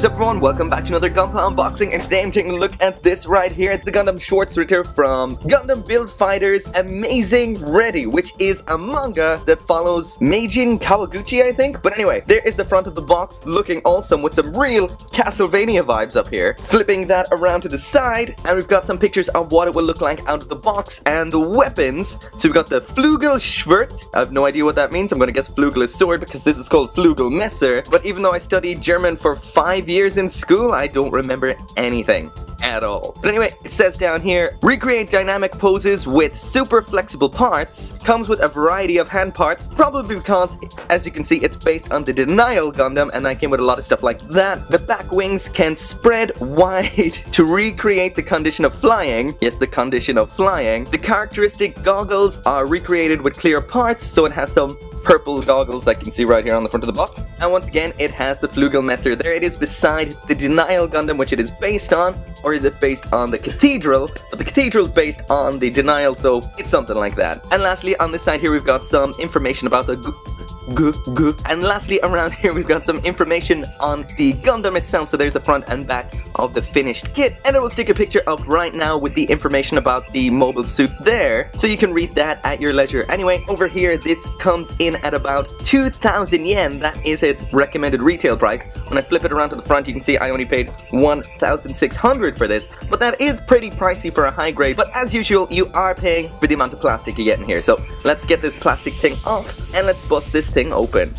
What's up everyone, welcome back to another Gunpla unboxing, and today I'm taking a look at this right here, the Gundam Schwarzritter from Gundam Build Fighters Amazing Ready, which is a manga that follows Meijin Kawaguchi, I think. But anyway, there is the front of the box, looking awesome with some real Castlevania vibes up here. Flipping that around to the side, and we've got some pictures of what it will look like out of the box and the weapons. So we've got the Flugel Schwert. I have no idea what that means. I'm gonna guess Flugel is sword because this is called Flugel Messer. But even though I studied German for 5 years in school, I don't remember anything at all. But anyway, it says down here, recreate dynamic poses with super flexible parts. Comes with a variety of hand parts, probably because, as you can see, it's based on the Denial Gundam, and that came with a lot of stuff like that. The back wings can spread wide to recreate the condition of flying. Yes, the condition of flying. The characteristic goggles are recreated with clear parts, so it has some purple goggles I can see right here on the front of the box. And once again, it has the Flugel Messer. There it is beside the Denial Gundam, which it is based on. Or is it based on the Cathedral? But the Cathedral is based on the Denial, so it's something like that. And lastly, on this side here, we've got some information about the And lastly, around here, we've got some information on the Gundam itself. So there's the front and back of the finished kit. And I will stick a picture up right now with the information about the mobile suit there, so you can read that at your leisure. Anyway, over here, this comes in at about 2,000 yen. That is its recommended retail price. When I flip it around to the front, you can see I only paid 1,600 for this. But that is pretty pricey for a high grade. But as usual, you are paying for the amount of plastic you get in here. So let's get this plastic thing off and let's bust this thing open.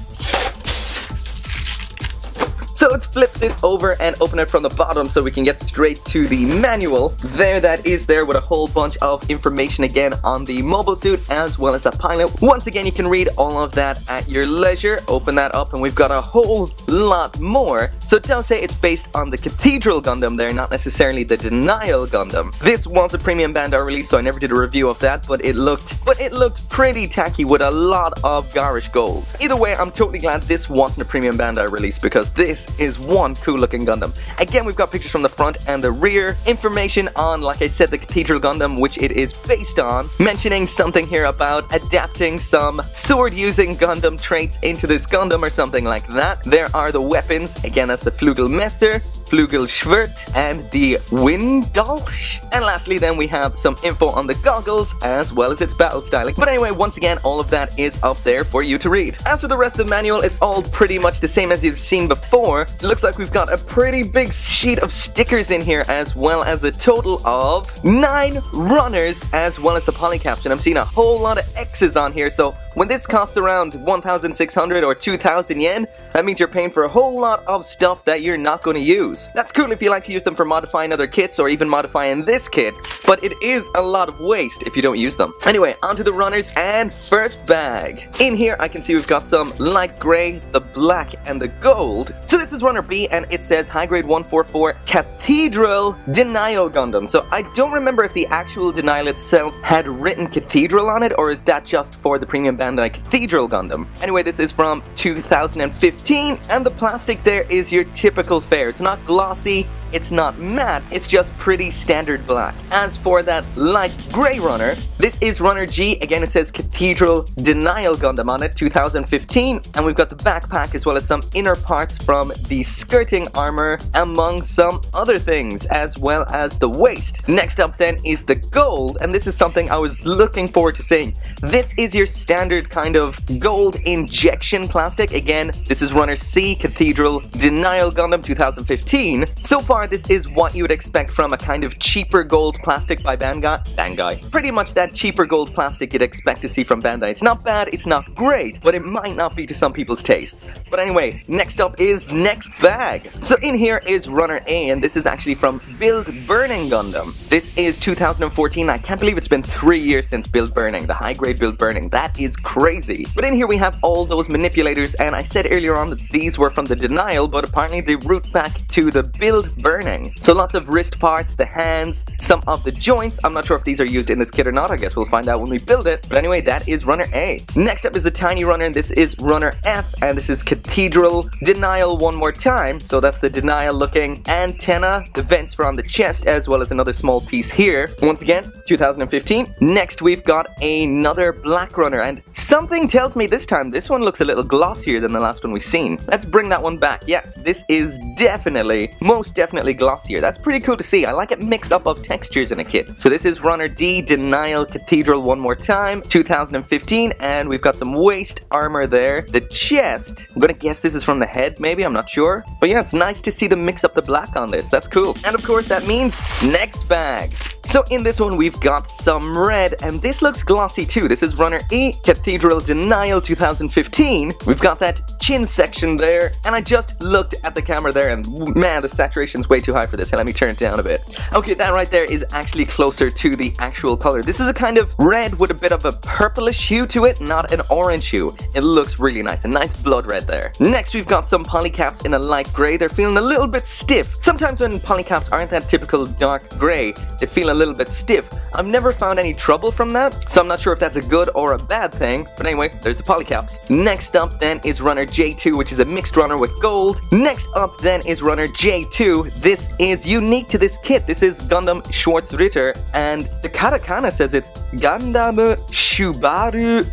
So let's flip this over and open it from the bottom so we can get straight to the manual. There that is there with a whole bunch of information again on the mobile suit as well as the pilot. Once again, you can read all of that at your leisure. Open that up and we've got a whole lot more. So it does say it's based on the Cathedral Gundam there, not necessarily the Denial Gundam. This was a premium Bandai release, so I never did a review of that, but it looked pretty tacky with a lot of garish gold. Either way, I'm totally glad this wasn't a premium Bandai release because this is one cool looking Gundam. Again, we've got pictures from the front and the rear, information on, like I said, the Cathedral Gundam, which it is based on, mentioning something here about adapting some sword using Gundam traits into this Gundam or something like that. There are the weapons, again that's the Flugel Messer, Flugel Schwert, and the Windolch. And lastly then we have some info on the goggles as well as its battle styling. But anyway, once again, all of that is up there for you to read. As for the rest of the manual, it's all pretty much the same as you've seen before. It looks like we've got a pretty big sheet of stickers in here as well as a total of 9 runners as well as the polycaps. And I'm seeing a whole lot of X's on here, so when this costs around 1,600 or 2,000 yen, that means you're paying for a whole lot of stuff that you're not going to use. That's cool if you like to use them for modifying other kits or even modifying this kit, but it is a lot of waste if you don't use them. Anyway, onto the runners and first bag. In here I can see we've got some light gray, the black, and the gold. So this is runner B and it says high grade 144 Cathedral Denial Gundam. So I don't remember if the actual Denial itself had written Cathedral on it, or is that just for the premium Bandai Cathedral Gundam. Anyway, this is from 2015 and the plastic there is your typical fare. It's not glossy, it's not matte, it's just pretty standard black. As for that light gray runner, this is runner G. Again, it says Cathedral Denial Gundam on it, 2015, and we've got the backpack as well as some inner parts from the skirting armor among some other things, as well as the waist. Next up then is the gold, and this is something I was looking forward to seeing. This is your standard kind of gold injection plastic. Again, this is runner C, Cathedral Denial Gundam 2015. So far, this is what you would expect from a kind of cheaper gold plastic by Bandai. Pretty much that cheaper gold plastic you'd expect to see from Bandai. It's not bad, it's not great, but it might not be to some people's tastes. But anyway, next up is next bag. So in here is runner A, and this is actually from Build Burning Gundam. This is 2014. I can't believe it's been 3 years since Build Burning, the high grade Build Burning. That is crazy. But in here we have all those manipulators, and I said earlier on that these were from the Denial, but apparently they root back to the Build Burning burning. So lots of wrist parts, the hands, some of the joints. I'm not sure if these are used in this kit or not. I guess we'll find out when we build it. But anyway, that is runner A. Next up is a tiny runner, and this is runner F, and this is Cathedral Denial one more time. So that's the denial looking antenna, the vents for on the chest, as well as another small piece here. Once again, 2015. Next we've got another black runner, and something tells me this time this one looks a little glossier than the last one we've seen. Let's bring that one back. Yeah, this is definitely, most definitely glossier. That's pretty cool to see. I like it mixed up of textures in a kit. So this is runner D, Denial Cathedral one more time, 2015, and we've got some waist armor there. The chest, I'm gonna guess this is from the head, maybe, I'm not sure. But yeah, it's nice to see them mix up the black on this. That's cool. And of course that means next bag. So in this one we've got some red, and this looks glossy too. This is runner E, Cathedral Denial 2015. We've got that chin section there, and I just looked at the camera there, and man, the saturation's way too high for this. Hey, let me turn it down a bit. Okay, that right there is actually closer to the actual color. This is a kind of red with a bit of a purplish hue to it, not an orange hue. It looks really nice, a nice blood red there. Next we've got some polycaps in a light gray. They're feeling a little bit stiff. Sometimes when polycaps aren't that typical dark gray, they feel a little bit stiff. I've never found any trouble from that, so I'm not sure if that's a good or a bad thing, but anyway, there's the polycaps. Next up then is runner J2, which is a mixed runner with gold. Next up then is runner J2. This is unique to this kit. This is Gundam Schwarzritter, and the katakana says it's Gundam Schwarzritter.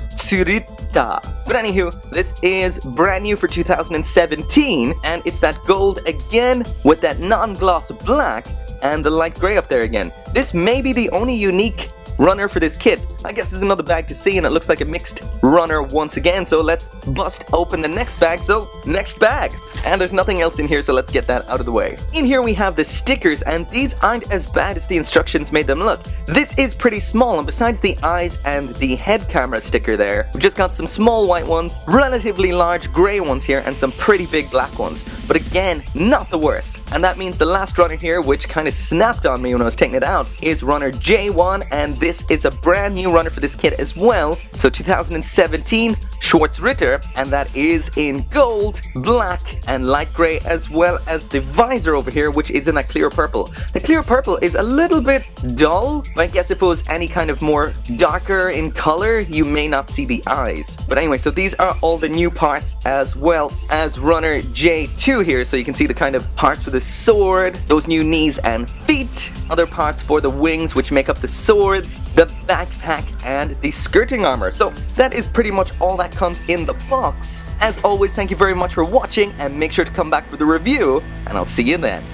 But anywho, this is brand new for 2017, and it's that gold again with that non-gloss black and the light gray up there again. This may be the only unique runner for this kit. I guess there's another bag to see, and it looks like a mixed runner once again, so let's bust open the next bag. So next bag, and there's nothing else in here, so let's get that out of the way. In here we have the stickers, and these aren't as bad as the instructions made them look. This is pretty small, and besides the eyes and the head camera sticker there, we've just got some small white ones, relatively large grey ones here, and some pretty big black ones. But again, not the worst. And that means the last runner here, which kind of snapped on me when I was taking it out, is runner J1, and this is a brand new runner for this kit as well. So 2017 Schwarzritter, and that is in gold, black, and light grey, as well as the visor over here, which is in a clear purple. The clear purple is a little bit dull, but I guess if it was any kind of more darker in color, you may not see the eyes. But anyway, so these are all the new parts, as well as runner J2 here, so you can see the kind of parts for the sword, those new knees and feet, other parts for the wings which make up the swords, the backpack, and the skirting armor. So that is pretty much all that comes in the box. As always, thank you very much for watching, and make sure to come back for the review, and I'll see you then.